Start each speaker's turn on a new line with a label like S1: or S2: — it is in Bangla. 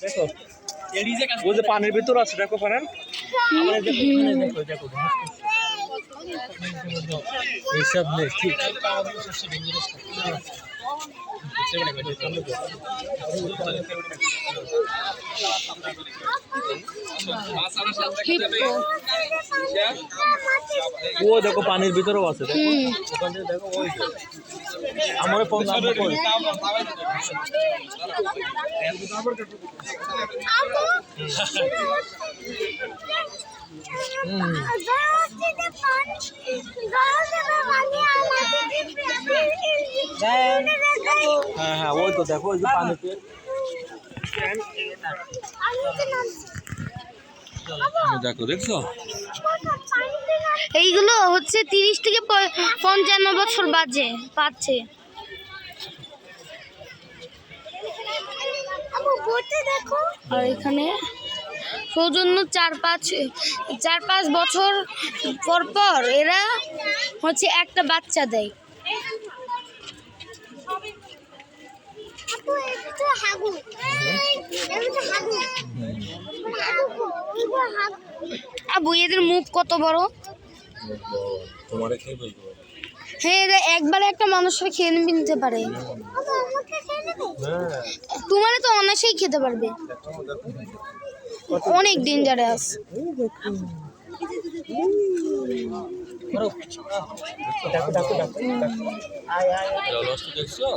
S1: দেখো ও যে পানির ভিতর আছে দেখো পারেন এইসব নেই ঠিক ও দেখো পানির ভিতরেও আছে দেখো ওখান থেকে দেখো ওই আমার হ্যাঁ হ্যাঁ ওই তো দেখো ওই যে পানিতে দেখো দেখছো
S2: এইগুলো হচ্ছে 30 থেকে 55 বছর পাচ্ছে আর এখানে সৌজন্য 4-5 বছর পর পর এরা হচ্ছে একটা বাচ্চা দেয়। আবু এদের মুখ কত বড় হ্যাঁ এরা একবারে একটা মানুষের খেয়ে নিতে পারে তোমারে তো অনায়াসেই খেতে পারবে অনেক ডেঞ্জারাস
S1: দেখছো